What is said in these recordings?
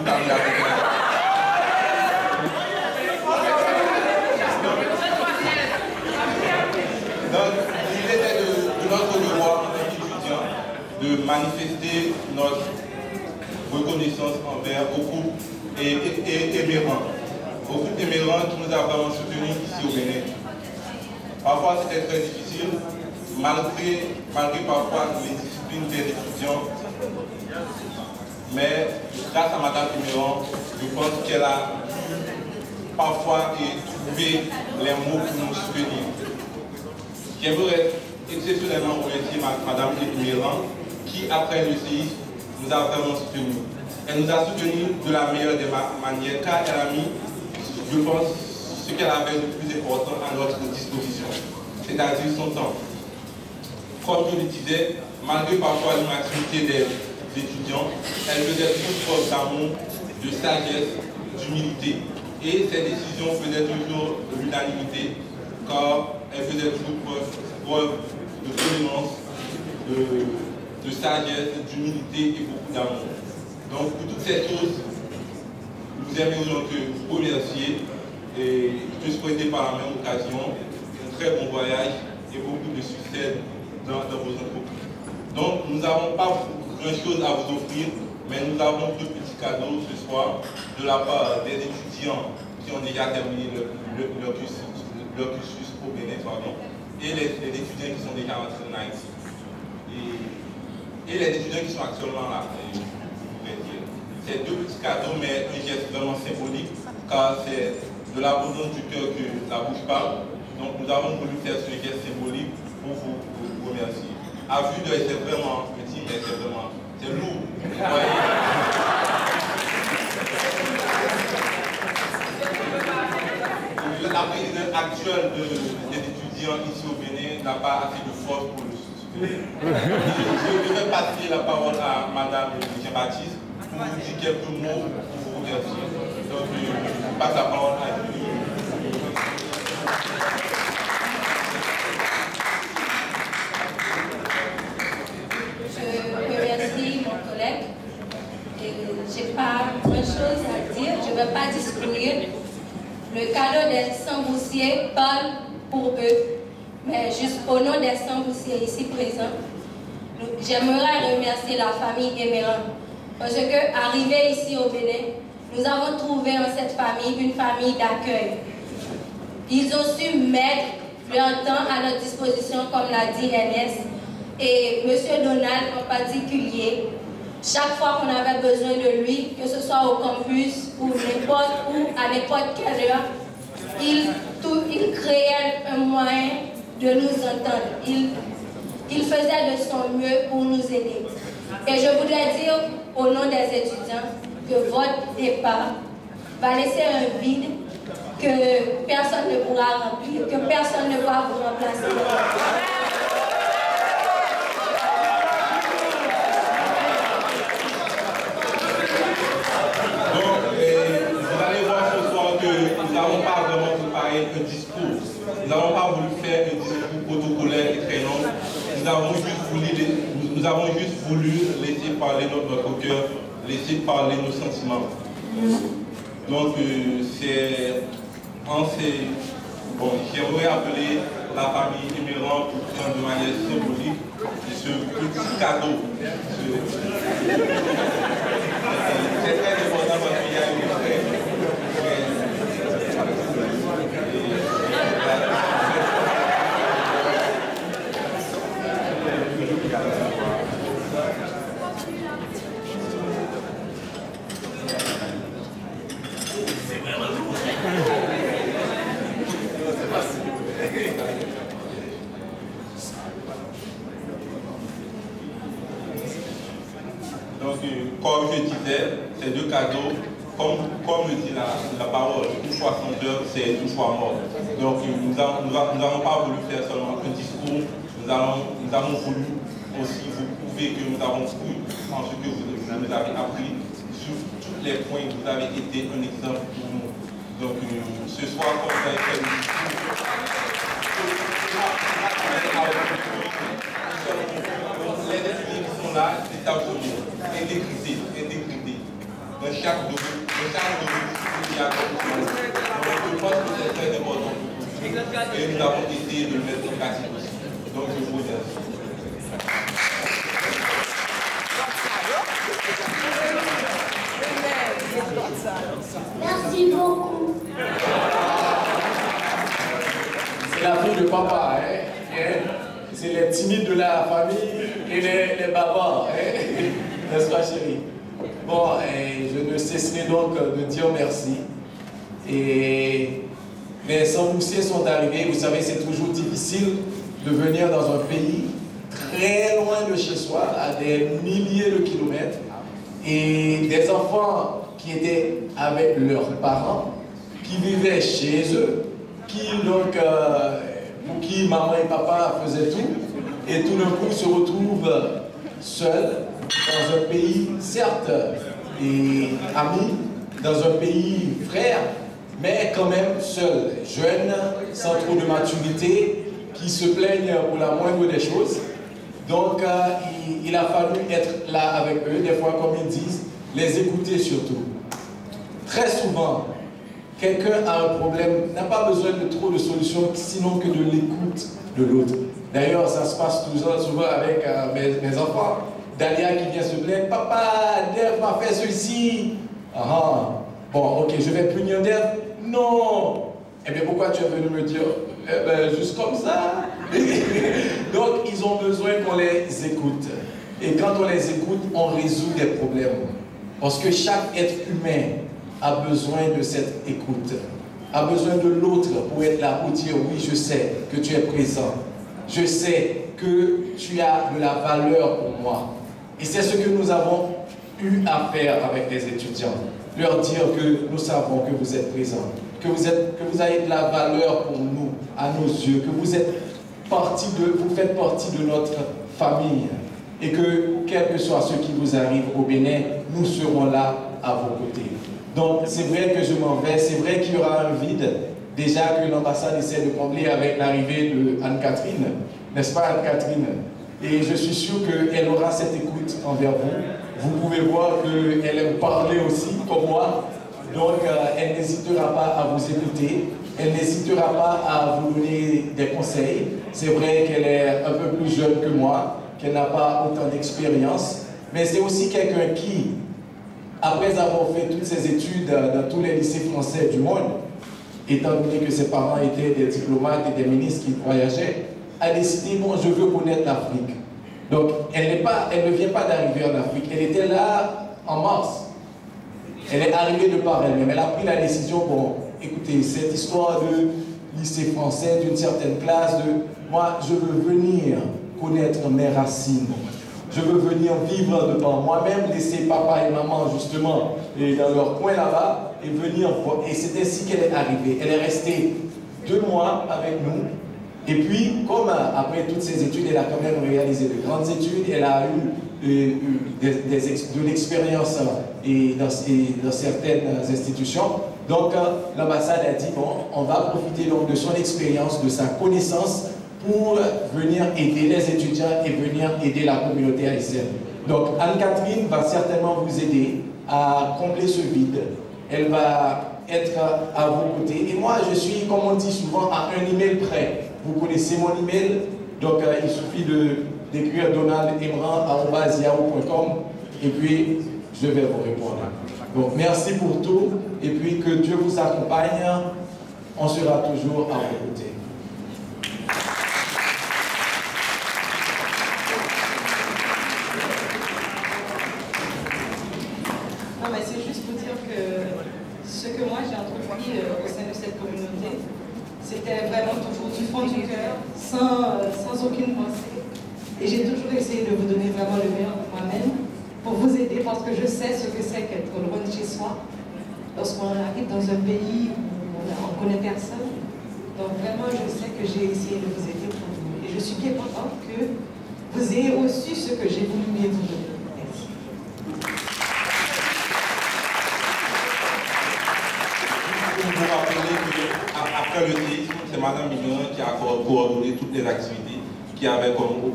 tout à l'heure. Donc, il était de notre devoir en tant qu'étudiants de manifester notre reconnaissance envers beaucoup émérants. Beaucoup d'émérants qui nous a vraiment soutenus ici au Bénin. Parfois c'était très difficile, malgré parfois les disciplines des étudiants. Mais grâce à Madame Éméran, je pense qu'elle a parfois trouvé les mots pour nous soutenir. J'aimerais exceptionnellement remercier Madame Éméran qui, après le séisme, nous a vraiment soutenus. Elle nous a soutenus de la meilleure des manières car elle a mis, je pense, ce qu'elle avait de plus important à notre disposition, c'est-à-dire son temps. Comme je le disais, malgré parfois l'inactivité des étudiants, elle faisait toujours preuve d'amour, de sagesse, d'humilité. Et ses décisions faisaient toujours l'unanimité, car elle faisait toujours preuve de tolérance, de sagesse, d'humilité et beaucoup d'amour. Donc pour toutes ces choses, nous aimerions te remercier et te souhaiter par la même occasion un très bon voyage et beaucoup de succès dans vos entreprises. Donc nous n'avons pas grand-chose à vous offrir, mais nous avons deux petits cadeaux ce soir de la part des étudiants qui ont déjà terminé leur cursus au Bénin, et les étudiants qui sont déjà entrés en Haïti. Et les étudiants qui sont actuellement là. C'est deux petits cadeaux, mais un geste vraiment symbolique, car c'est de l'abondance du cœur que la bouche parle. Donc nous avons voulu faire ce geste symbolique pour vous remercier. À vue d'œil, c'est vraiment petit, mais c'est lourd. La présidente actuelle des étudiants ici au Bénin n'a pas assez de force pour le soutenir. Je vais passer la parole à Madame Jean-Baptiste pour vous dire quelques mots pour vous remercier. Donc, je passe la parole à lui. Je remercie mon collègue. Je n'ai pas grand-chose à dire, je ne vais pas discourir. Le cadeau des 100 boursiers parle pour eux, mais juste au nom des 100 boursiers ici présents, j'aimerais remercier la famille Éméran. Parce que, arrivé ici au Bénin, nous avons trouvé en cette famille une famille d'accueil. Ils ont su mettre leur temps à notre disposition, comme l'a dit NS, et M. Donald en particulier. Chaque fois qu'on avait besoin de lui, que ce soit au campus ou à n'importe quelle heure, il créait un moyen de nous entendre. Il faisait de son mieux pour nous aider. Et je voudrais dire au nom des étudiants que votre départ va laisser un vide que personne ne pourra remplir, que personne ne pourra vous remplacer. Nous n'avons pas vraiment préparé un discours. Nous n'avons pas voulu faire un discours protocolaire et très long. Nous avons juste voulu laisser parler notre cœur, laisser parler nos sentiments. Donc, j'aimerais appeler la famille Éméran pour prendre de manière symbolique ce petit cadeau. C'est très important parce qu'il y a une frère. Donc, comme je disais, ces deux cadeaux, comme le dit la parole, une fois sondeur, c'est une fois mort. Donc, nous n'avons pas voulu faire seulement un discours, nous avons voulu aussi vous prouver que nous avons cru en ce que vous nous avez appris sur tous les points. Vous avez été un exemple pour nous. Donc, ce soir, comme vous avez fait le discours, les étudiants qui sont là, c'est absolument intégrité. Dans chaque de vous qui a comme ça. Donc je pense que c'est très important pour nous. Et nous avons essayé de le mettre en pratique aussi. Donc je vous remercie. Merci beaucoup. C'est la fille de papa, hein? C'est les timides de la famille et les bavards, hein? N'est-ce pas, chérie? Bon, je ne cesserai donc de dire merci. Les Samboussiers sont arrivés. Vous savez, c'est toujours difficile de venir dans un pays très loin de chez soi, à des milliers de kilomètres, et des enfants qui étaient avec leurs parents, qui vivaient chez eux, pour qui maman et papa faisaient tout, et tout d'un coup se retrouvent seuls dans un pays, certes, et amis, dans un pays frère, mais quand même seuls, jeunes, sans trop de maturité, qui se plaignent pour la moindre des choses. Donc, il a fallu être là avec eux, des fois, comme ils disent, les écouter surtout. Très souvent, quelqu'un a un problème, n'a pas besoin de trop de solutions, sinon que de l'écoute de l'autre. D'ailleurs, ça se passe souvent avec mes enfants. Dalia qui vient se plaindre, papa, Dev m'a fait ceci. Ah, bon, ok, je vais punir Dev. Non. Eh bien, pourquoi tu es venu me dire? Eh bien, juste comme ça. Donc, ils ont besoin qu'on les écoute. Et quand on les écoute, on résout des problèmes. Parce que chaque être humain a besoin de cette écoute, a besoin de l'autre pour être là, pour dire oui, je sais que tu es présent. Je sais que tu as de la valeur pour moi. Et c'est ce que nous avons eu à faire avec les étudiants. Leur dire que nous savons que vous êtes présents, que vous avez de la valeur pour nous, à nos yeux, que vous faites partie de notre famille. Et que, quel que soit ce qui vous arrive au Bénin, nous serons là à vos côtés. Donc, c'est vrai que je m'en vais, c'est vrai qu'il y aura un vide, déjà que l'ambassade essaie de combler avec l'arrivée de Anne-Catherine, n'est-ce pas Anne-Catherine? Et je suis sûr qu'elle aura cette écoute envers vous. Vous pouvez voir qu'elle aime parler aussi, comme moi. Donc, elle n'hésitera pas à vous écouter, elle n'hésitera pas à vous donner des conseils. C'est vrai qu'elle est un peu plus jeune que moi, qu'elle n'a pas autant d'expérience, mais c'est aussi quelqu'un qui, après avoir fait toutes ses études dans tous les lycées français du monde, étant donné que ses parents étaient des diplomates et des ministres qui voyageaient, a décidé, bon, je veux connaître l'Afrique. Donc, elle ne vient pas d'arriver en Afrique, elle était là en mars. Elle est arrivée de par elle-même, elle a pris la décision, bon, écoutez, cette histoire de lycée français, d'une certaine classe, moi, je veux venir connaître mes racines. Je veux venir vivre de par moi-même, laisser papa et maman justement dans leur coin là-bas et venir voir. Et c'est ainsi qu'elle est arrivée. Elle est restée 2 mois avec nous. Et puis, comme après toutes ces études, elle a quand même réalisé de grandes études, elle a eu de l'expérience dans certaines institutions. Donc, l'ambassade a dit, bon, on va profiter donc de son expérience, de sa connaissance, pour venir aider les étudiants et venir aider la communauté haïtienne. Donc Anne-Catherine va certainement vous aider à combler ce vide. Elle va être à vos côtés. Et moi, je suis, comme on dit souvent, à un email près. Vous connaissez mon email, donc il suffit d'écrire donaldemran@yahoo.com et puis je vais vous répondre. Donc merci pour tout et puis que Dieu vous accompagne. On sera toujours à vos côtés. Ce que moi j'ai entrepris au sein de cette communauté, c'était vraiment toujours du fond du cœur, sans aucune pensée. Et j'ai toujours essayé de vous donner vraiment le meilleur de moi-même pour vous aider parce que je sais ce que c'est qu'être loin de chez soi, lorsqu'on arrive dans un pays où on ne connaît personne. Donc vraiment, je sais que j'ai essayé de vous aider pour vous. Et je suis bien contente que vous ayez reçu ce que j'ai voulu bien vous donner. Merci. Vous rappelez qu'après le séisme, c'est Mme Mignon qui a coordonné toutes les activités, qui avait comme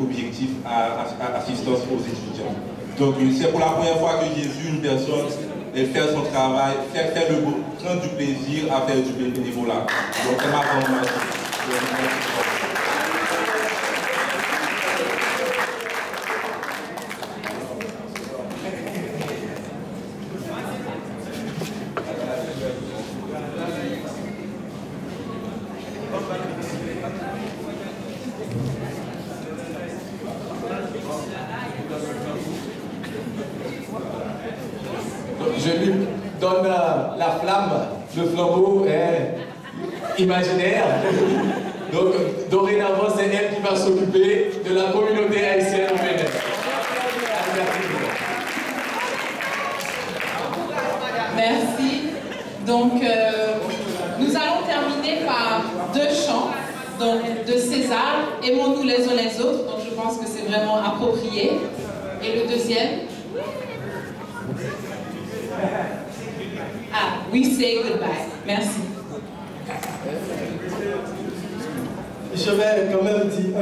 objectif assistance aux étudiants. Donc c'est pour la première fois que j'ai vu une personne faire son travail, prendre du plaisir à faire du bénévolat. Donc ça m'a vraiment marqué. Je lui donne la flamme, le flambeau est imaginaire. Donc, dorénavant, c'est elle qui va s'occuper de la communauté haïtienne au Bénin. Merci. Donc, nous allons terminer par 2 chants donc, de César, Aimons-nous les uns les autres. Donc, je pense que c'est vraiment approprié. Et le deuxième? Ah, We Say Goodbye. Merci. Je vais quand même dire